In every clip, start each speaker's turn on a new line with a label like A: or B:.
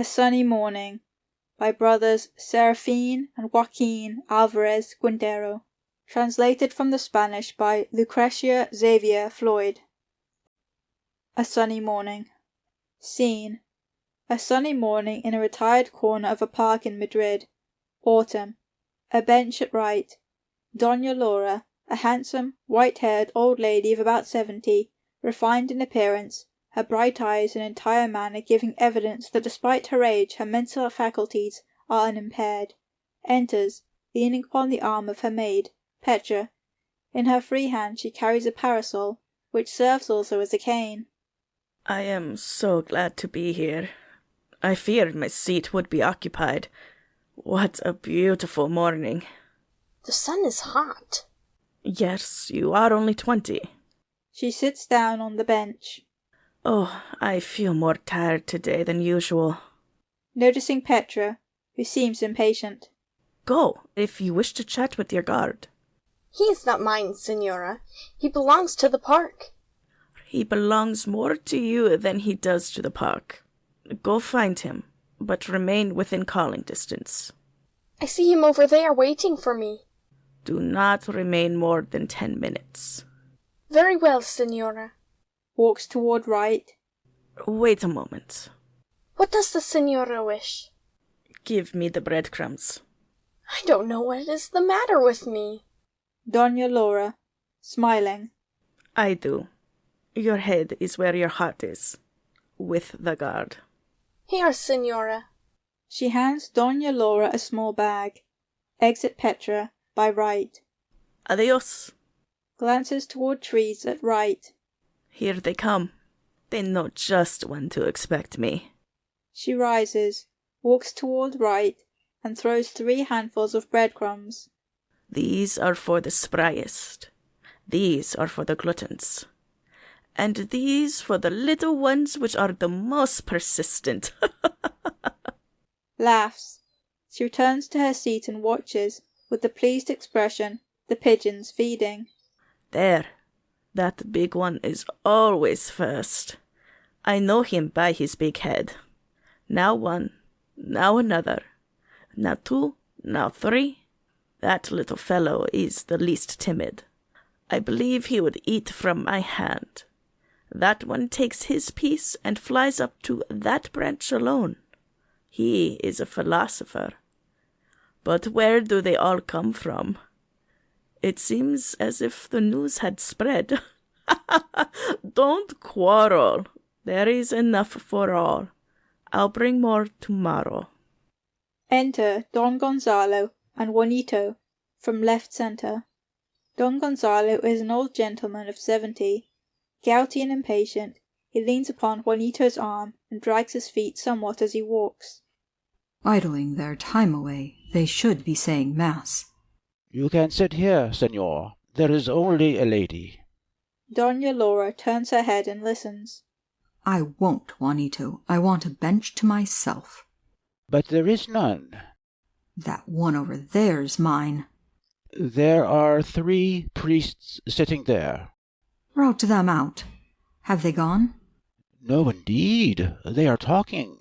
A: A Sunny Morning by brothers Serafín and Joaquín Álvarez Quintero. Translated from the Spanish by Lucretia Xavier Floyd. A Sunny Morning. Scene: a sunny morning in a retired corner of a park in Madrid. Autumn. A bench at right. Doña Laura, a handsome, white-haired old lady of about 70, refined in appearance, her bright eyes and entire manner giving evidence that despite her age her mental faculties are unimpaired, enters, leaning upon the arm of her maid, Petra. In her free hand she carries a parasol, which serves also as a cane.
B: I am so glad to be here. I feared my seat would be occupied. What a beautiful morning.
C: The sun is hot.
B: Yes, you are only 20.
A: She sits down on the bench.
B: Oh, I feel more tired today than usual.
A: Noticing Petra, who seems impatient.
B: Go, if you wish to chat with your guard.
C: He is not mine, Señora. He belongs to the park.
B: He belongs more to you than he does to the park. Go find him, but remain within calling distance.
C: I see him over there waiting for me.
B: Do not remain more than 10 minutes.
C: Very well, Señora.
A: Walks toward right.
B: Wait a moment.
C: What does the Señora wish?
B: Give me the breadcrumbs.
C: I don't know what is the matter with me.
A: Doña Laura, smiling.
B: I do. Your head is where your heart is, with the guard.
C: Here, Señora.
A: She hands Doña Laura a small bag. Exit Petra, by right.
B: Adios.
A: Glances toward trees at right.
B: Here they come. They know just when to expect me.
A: She rises, walks toward right, and throws 3 handfuls of breadcrumbs.
B: These are for the spryest. These are for the gluttons. And these for the little ones which are the most persistent.
A: Laughs. She returns to her seat and watches, with a pleased expression, the pigeons feeding.
B: There. That big one is always first. I know him by his big head. Now one, now another, now 2, now 3. That little fellow is the least timid. I believe he would eat from my hand. That one takes his piece and flies up to that branch alone. He is a philosopher. But where do they all come from? It seems as if the news had spread. Don't quarrel. There is enough for all. I'll bring more tomorrow.
A: Enter Don Gonzalo and Juanito, from left center. Don Gonzalo is an old gentleman of 70. Gouty and impatient, he leans upon Juanito's arm and drags his feet somewhat as he walks.
D: Idling their time away, they should be saying Mass.
E: You can sit here, Señor. There is only a lady.
A: Doña Laura turns her head and listens.
D: I won't, Juanito. I want a bench to myself.
E: But there is none.
D: That one over there's mine.
E: There are 3 priests sitting there.
D: Rout them out. Have they gone?
E: No, indeed. They are talking.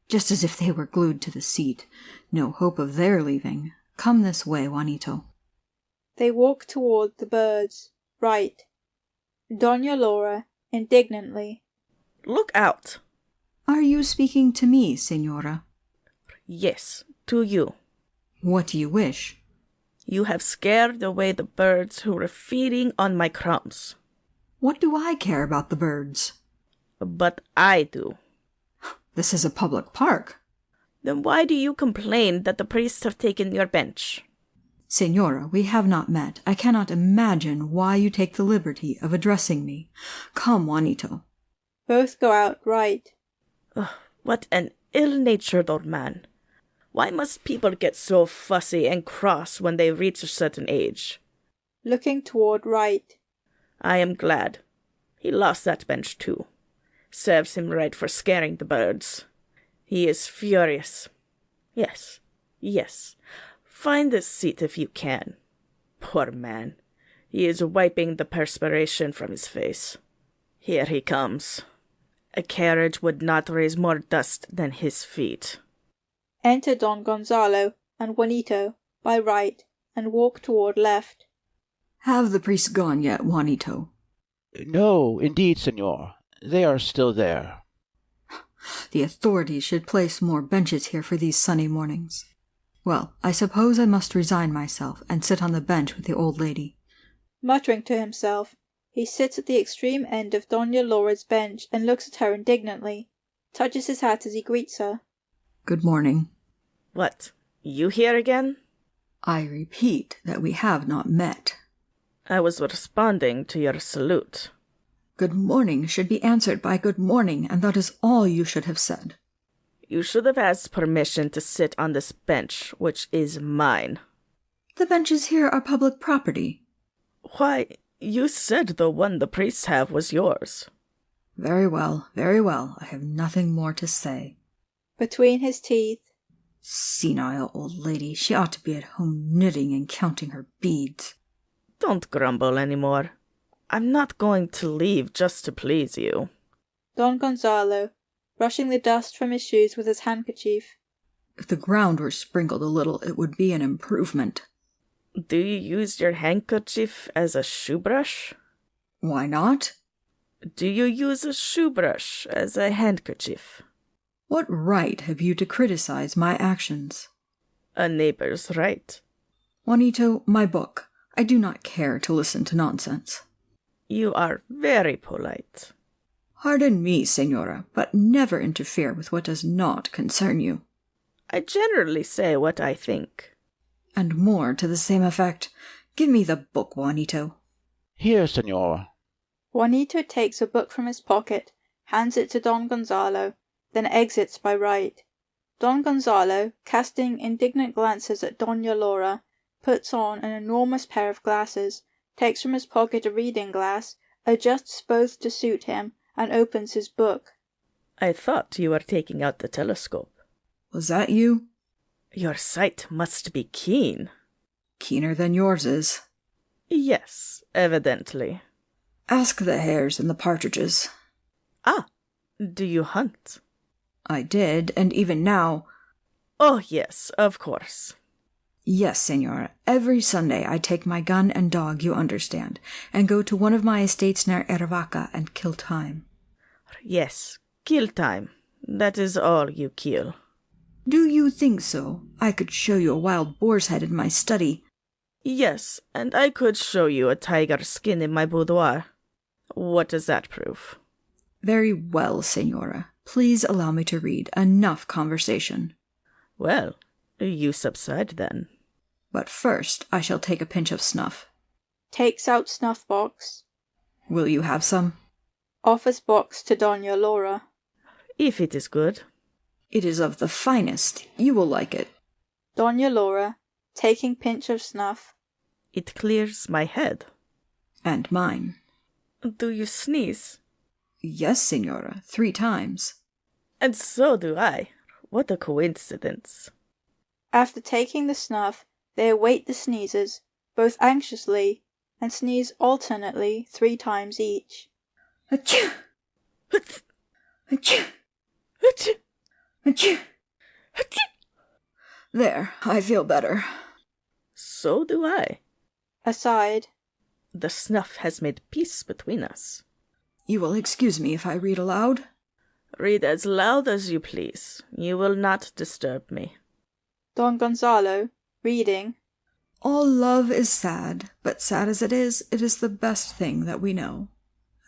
D: Just as if they were glued to the seat. No hope of their leaving. Come this way, Juanito.
A: They walk toward the birds, right. Doña Laura, indignantly.
B: Look out!
D: Are you speaking to me, Señora?
B: Yes, to you.
D: What do you wish?
B: You have scared away the birds who were feeding on my crumbs.
D: What do I care about the birds?
B: But I do.
D: This is a public park.
B: Then why do you complain that the priests have taken your bench?
D: Señora, we have not met. I cannot imagine why you take the liberty of addressing me. Come, Juanito.
A: Both go out right.
B: Ugh, what an ill-natured old man. Why must people get so fussy and cross when they reach a certain age?
A: Looking toward right.
B: I am glad. He lost that bench too. Serves him right for scaring the birds. He is furious. Yes, yes. Find a seat if you can. Poor man. He is wiping the perspiration from his face. Here he comes. A carriage would not raise more dust than his feet.
A: Enter Don Gonzalo and Juanito by right and walk toward left.
D: Have the priests gone yet, Juanito?
E: No, indeed, senor. They are still there.
D: The authorities should place more benches here for these sunny mornings. Well, I suppose I must resign myself and sit on the bench with the old lady.
A: Muttering to himself, he sits at the extreme end of Doña Laura's bench and looks at her indignantly, touches his hat as he greets her.
D: Good morning.
B: What, you here again?
D: I repeat that we have not met.
B: I was responding to your salute.
D: Good morning should be answered by good morning, and that is all you should have said.
B: You should have asked permission to sit on this bench, which is mine.
D: The benches here are public property.
B: Why, you said the one the priests have was yours.
D: Very well, very well. I have nothing more to say.
A: Between his teeth.
D: Senile old lady. She ought to be at home knitting and counting her beads.
B: Don't grumble any more. I'm not going to leave just to please you.
A: Don Gonzalo, brushing the dust from his shoes with his handkerchief.
D: If the ground were sprinkled a little, it would be an improvement.
B: Do you use your handkerchief as a shoe brush?
D: Why not?
B: Do you use a shoe brush as a handkerchief?
D: What right have you to criticize my actions?
B: A neighbor's right.
D: Juanito, my book. I do not care to listen to nonsense.
B: You are very polite.
D: Pardon me, Senora, but never interfere with what does not concern you.
B: I generally say what I think.
D: And more to the same effect. Give me the book, Juanito.
E: Here, senor.
A: Juanito takes a book from his pocket, hands it to Don Gonzalo, then exits by right. Don Gonzalo, casting indignant glances at Doña Laura, puts on an enormous pair of glasses, takes from his pocket a reading glass, adjusts both to suit him, and opens his book.
B: I thought you were taking out the telescope.
D: Was that you?
B: Your sight must be keen.
D: Keener than yours is.
B: Yes, evidently.
D: Ask the hares and the partridges.
B: Ah, do you hunt?
D: I did, and even now...
B: Oh, yes, of course.
D: Yes, senora. Every Sunday I take my gun and dog, you understand, and go to one of my estates near Ervaca and kill time.
B: Yes, kill time. That is all you kill.
D: Do you think so? I could show you a wild boar's head in my study.
B: Yes, and I could show you a tiger's skin in my boudoir. What does that prove?
D: Very well, senora. Please allow me to read. Enough conversation.
B: Well, you subside then.
D: But first I shall take a pinch of snuff.
A: Takes out snuff box.
D: Will you have some?
A: Offers box to Doña Laura.
B: If it is good.
D: It is of the finest. You will like it.
A: Doña Laura, taking pinch of snuff.
B: It clears my head.
D: And mine.
B: Do you sneeze?
D: Yes, senora, 3 times.
B: And so do I. What a coincidence.
A: After taking the snuff, they await the sneezes, both anxiously, and sneeze alternately 3 times each.
D: Achoo!
B: Achoo!
D: Achoo!
B: Achoo!
D: Achoo!
B: Achoo!
D: There, I feel better.
B: So do I.
A: Aside.
B: The snuff has made peace between us.
D: You will excuse me if I read aloud?
B: Read as loud as you please. You will not disturb me.
A: Don Gonzalo, reading.
D: All love is sad, but sad as it is the best thing that we know.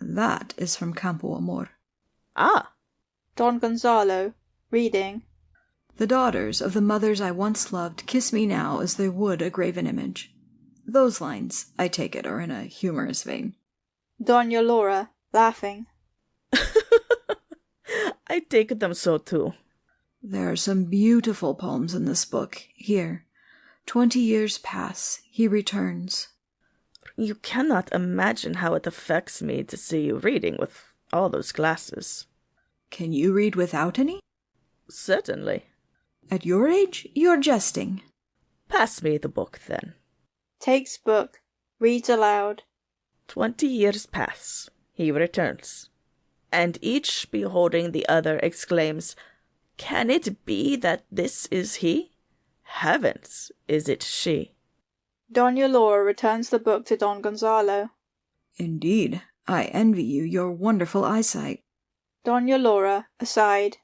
D: And that is from Campo Amor.
B: Ah!
A: Don Gonzalo, reading.
D: The daughters of the mothers I once loved kiss me now as they would a graven image. Those lines, I take it, are in a humorous vein.
A: Doña Laura, laughing.
B: I take them so too.
D: There are some beautiful poems in this book. Here, 20 years pass, he returns.
B: You cannot imagine how it affects me to see you reading with all those glasses.
D: Can you read without any?
B: Certainly.
D: At your age, you're jesting.
B: Pass me the book, then.
A: Takes book, reads aloud.
B: 20 years pass. He returns. and each beholding the other exclaims, "Can it be that this is he? Heavens, is it she?"
A: Doña Laura returns the book to Don Gonzalo.
D: Indeed, I envy you your wonderful eyesight.
A: Doña Laura, aside.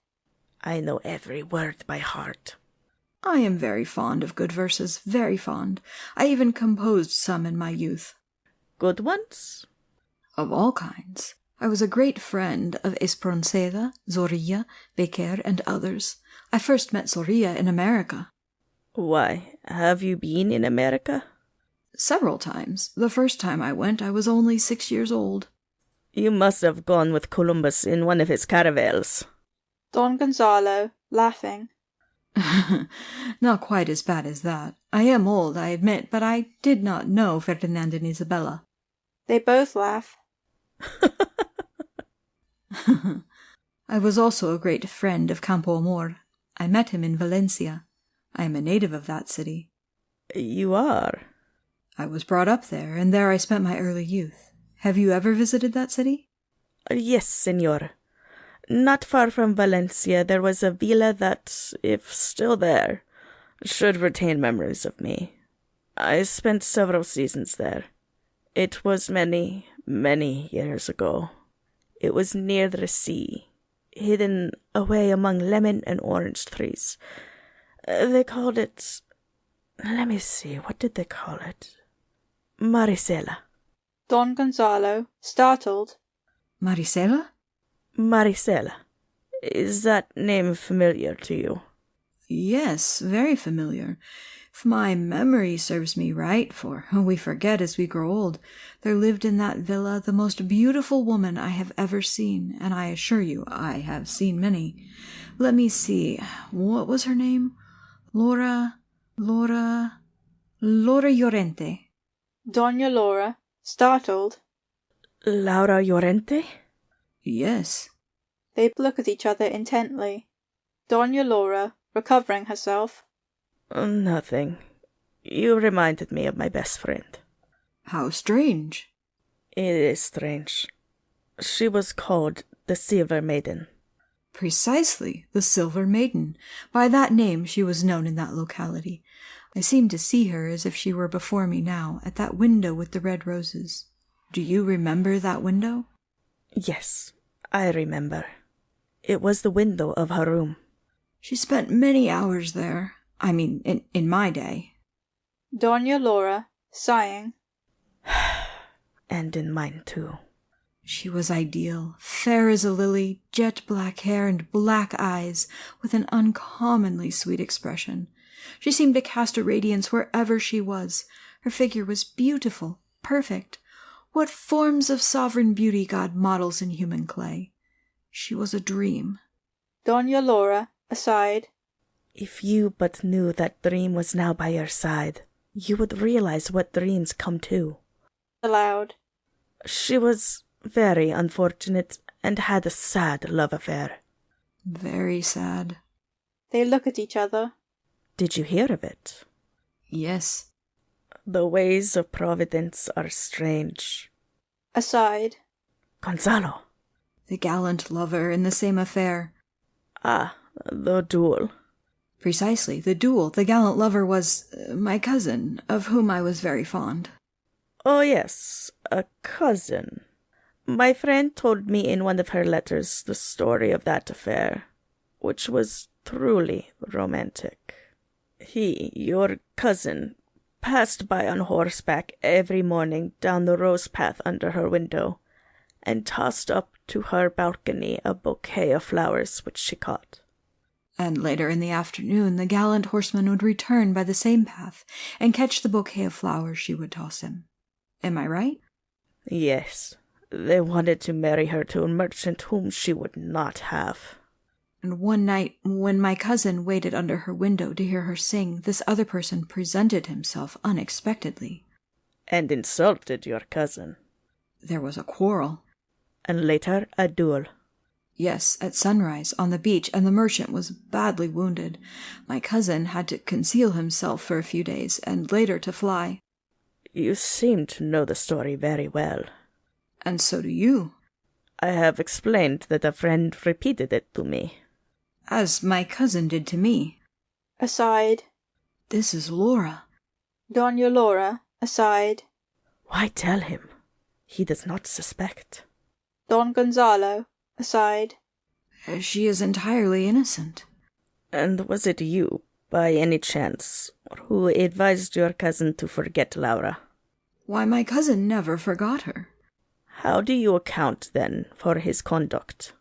B: I know every word by heart.
D: I am very fond of good verses, very fond. I even composed some in my youth.
B: Good ones?
D: Of all kinds. I was a great friend of Espronceda, Zorilla, Becker, and others. I first met Zorilla in America.
B: Why, have you been in America?
D: Several times. The first time I went, I was only 6 years old.
B: You must have gone with Columbus in one of his caravels.
A: Don Gonzalo, laughing.
D: Not quite as bad as that. I am old, I admit, but I did not know Ferdinand and Isabella.
A: They both laugh.
D: I was also a great friend of Campo Amor. I met him in Valencia. I am a native of that city.
B: You are?
D: I was brought up there, and there I spent my early youth. Have you ever visited that city?
B: Yes, senor. Not far from Valencia there was a villa that, if still there, should retain memories of me. I spent several seasons there. It was many, many years ago. It was near the sea, hidden away among lemon and orange trees. They called it... Let me see, what did they call it? Marisela.
A: Don Gonzalo, startled.
D: Marisela?
B: Marisela. Is that name familiar to you?
D: Yes, very familiar. If my memory serves me right, for we forget as we grow old, there lived in that villa the most beautiful woman I have ever seen, and I assure you I have seen many. Let me see, what was her name? Laura Llorente.
A: Doña Laura, startled.
B: Laura Llorente?
D: Yes.
A: They look at each other intently. Doña Laura, recovering herself.
B: Nothing. You reminded me of my best friend.
D: How strange.
B: It is strange. She was called the Silver Maiden.
D: Precisely, the Silver Maiden. By that name she was known in that locality. I seem to see her as if she were before me now, at that window with the red roses. Do you remember that window?
B: Yes, I remember. It was the window of her room.
D: She spent many hours there. I mean, in my day.
A: Doña Laura, sighing.
B: And in mine too.
D: She was ideal, fair as a lily, jet black hair and black eyes, with an uncommonly sweet expression. She seemed to cast a radiance wherever she was. Her figure was beautiful, perfect. What forms of sovereign beauty God models in human clay. She was a dream.
A: Doña Laura, aside.
B: If you but knew that dream was now by your side, you would realize what dreams come to.
A: Aloud.
B: She was very unfortunate and had a sad love affair.
D: Very sad.
A: They look at each other.
B: Did you hear of it?
D: Yes.
B: The ways of Providence are strange.
A: Aside.
B: Gonzalo.
D: The gallant lover in the same affair.
B: Ah, the duel.
D: Precisely, the duel. The gallant lover was my cousin, of whom I was very fond.
B: Oh, yes, a cousin. My friend told me in one of her letters the story of that affair, which was truly romantic. He, your cousin, passed by on horseback every morning down the rose path under her window, and tossed up to her balcony a bouquet of flowers which she caught.
D: And later in the afternoon the gallant horseman would return by the same path and catch the bouquet of flowers she would toss him. Am I right?
B: Yes, they wanted to marry her to a merchant whom she would not have.
D: And one night, when my cousin waited under her window to hear her sing, this other person presented himself unexpectedly.
B: And insulted your cousin.
D: There was a quarrel.
B: And later a duel.
D: Yes, at sunrise, on the beach, and the merchant was badly wounded. My cousin had to conceal himself for a few days, and later to fly.
B: You seem to know the story very well.
D: And so do you.
B: I have explained that a friend repeated it to me.
D: As my cousin did to me.
A: Aside.
D: This is Laura.
A: Doña Laura, aside.
B: Why tell him? He does not suspect.
A: Don Gonzalo, aside.
D: She is entirely innocent.
B: And was it you, by any chance, who advised your cousin to forget Laura?
D: Why, my cousin never forgot her.
B: How do you account, then, for his conduct?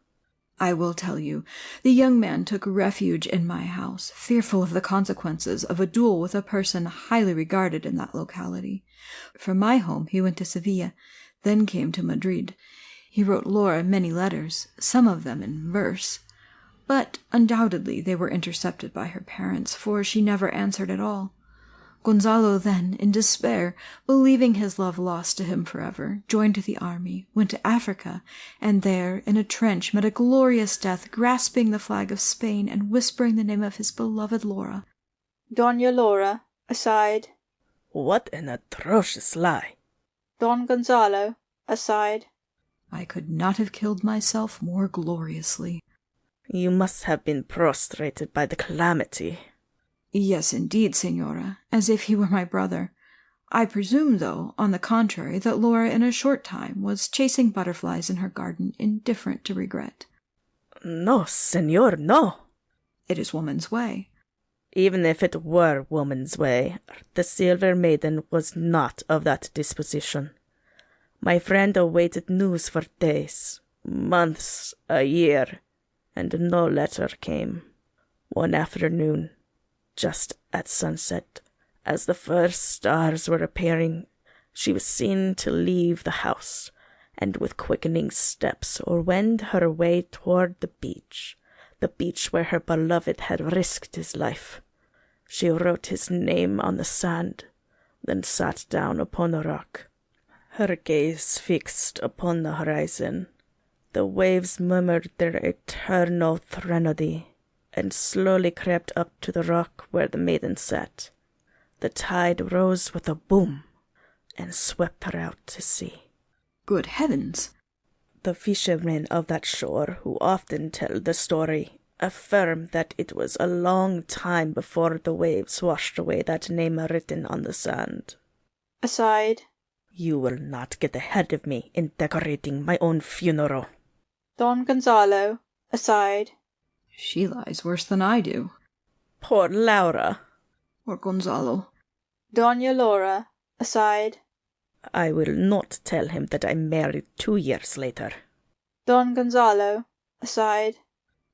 D: I will tell you. The young man took refuge in my house, fearful of the consequences of a duel with a person highly regarded in that locality. From my home he went to Seville, then came to Madrid. He wrote Laura many letters, some of them in verse. But undoubtedly they were intercepted by her parents, for she never answered at all. Gonzalo then, in despair, believing his love lost to him forever, joined the army, went to Africa, and there, in a trench, met a glorious death, grasping the flag of Spain and whispering the name of his beloved Laura.
A: Doña Laura, aside.
B: What an atrocious lie!
A: Don Gonzalo, aside.
D: I could not have killed myself more gloriously.
B: You must have been prostrated by the calamity.
D: Yes, indeed, Signora, as if he were my brother. I presume, though, on the contrary, that Laura in a short time was chasing butterflies in her garden, indifferent to regret.
B: No, Senor, no.
D: It is woman's way.
B: Even if it were woman's way, the Silver Maiden was not of that disposition. My friend awaited news for days, months, a year, and no letter came. One afternoon, just at sunset, as the first stars were appearing, she was seen to leave the house, and with quickening steps wend her way toward the beach where her beloved had risked his life. She wrote his name on the sand, then sat down upon a rock, her gaze fixed upon the horizon. The waves murmured their eternal threnody, and slowly crept up to the rock where the maiden sat. The tide rose with a boom, and swept her out to sea.
D: Good heavens!
B: The fishermen of that shore, who often tell the story, affirm that it was a long time before the waves washed away that name written on the sand.
A: Aside.
B: You will not get ahead of me in decorating my own funeral.
A: Don Gonzalo, aside.
D: She lies worse than I do.
B: Poor Laura.
D: Or Gonzalo.
A: Doña Laura, aside.
B: I will not tell him that I married 2 years later.
A: Don Gonzalo, aside.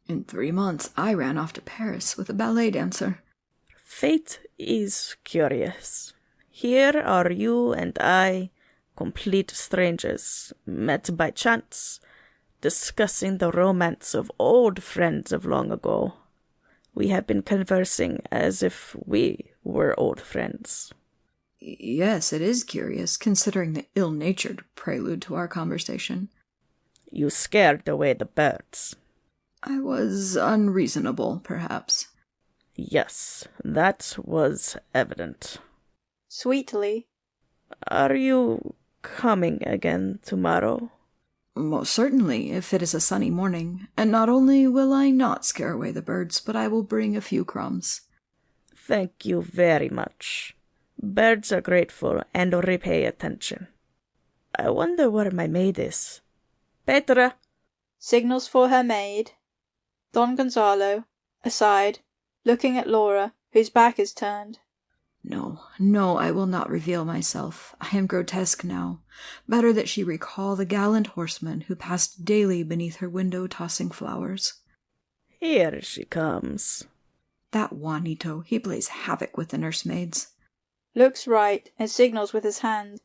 D: In 3 months I ran off to Paris with a ballet dancer.
B: Fate is curious. Here are you and I, complete strangers, met by chance, discussing the romance of old friends of long ago. We have been conversing as if we were old friends.
D: Yes, it is curious, considering the ill-natured prelude to our conversation.
B: You scared away the birds.
D: I was unreasonable, perhaps.
B: Yes, that was evident.
A: Sweetly.
B: Are you coming again tomorrow?
D: Most certainly, if it is a sunny morning, and not only will I not scare away the birds, but I will bring a few crumbs.
B: Thank you very much. Birds are grateful and repay attention. I wonder where my maid is. Petra!
A: Signals for her maid. Don Gonzalo, aside, looking at Laura, whose back is turned.
D: No, I will not reveal myself. I am grotesque now. Better that she recall the gallant horseman who passed daily beneath her window tossing flowers.
B: Here she comes.
D: That Juanito, he plays havoc with the nursemaids.
A: Looks right and signals with his hand.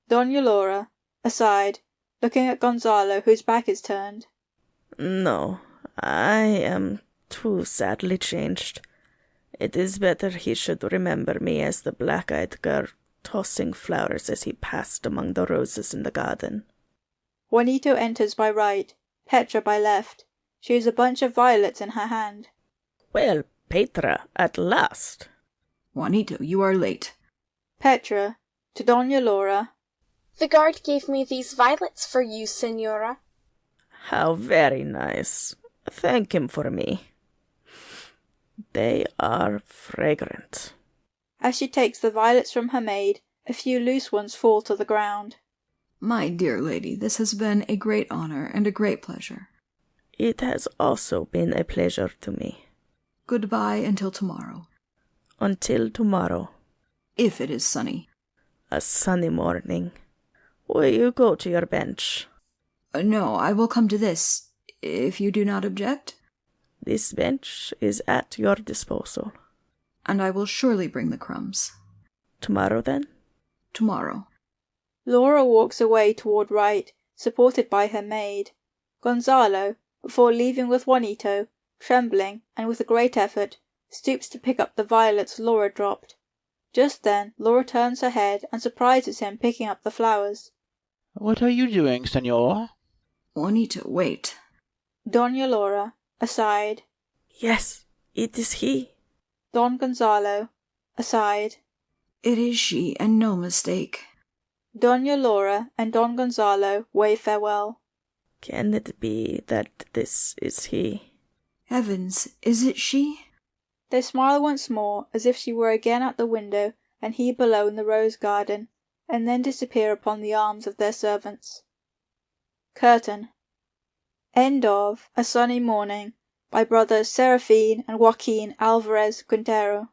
A: Doña Laura, aside, looking at Gonzalo, whose back is turned.
B: No, I am too sadly changed. It is better he should remember me as the black-eyed girl tossing flowers as he passed among the roses in the garden.
A: Juanito enters by right, Petra by left. She has a bunch of violets in her hand.
B: Well, Petra, at last.
D: Juanito, you are late.
A: Petra, to Doña Laura.
C: The guard gave me these violets for you, Signora.
B: How very nice. Thank him for me. They are fragrant.
A: As she takes the violets from her maid, a few loose ones fall to the ground.
D: My dear lady, this has been a great honor and a great pleasure.
B: It has also been a pleasure to me.
D: Goodbye until tomorrow.
B: Until tomorrow.
D: If it is sunny.
B: A sunny morning. Will you go to your bench?
D: No, I will come to this, if you do not object.
B: This bench is at your disposal.
D: And I will surely bring the crumbs.
B: Tomorrow, then?
D: Tomorrow.
A: Laura walks away toward right, supported by her maid. Gonzalo, before leaving with Juanito, trembling and with a great effort, stoops to pick up the violets Laura dropped. Just then Laura turns her head and surprises him picking up the flowers.
E: What are you doing, senor?
D: Juanito, wait.
A: Doña Laura, aside.
B: Yes, it is he.
A: Don Gonzalo, aside.
D: It is she, and no mistake.
A: Doña Laura and Don Gonzalo wave farewell.
B: Can it be that this is he?
D: Heavens, is it she?
A: They smile once more, as if she were again at the window and he below in the rose garden, and then disappear upon the arms of their servants. Curtain. End of A Sunny Morning by brothers Serafín and Joaquín Álvarez Quintero.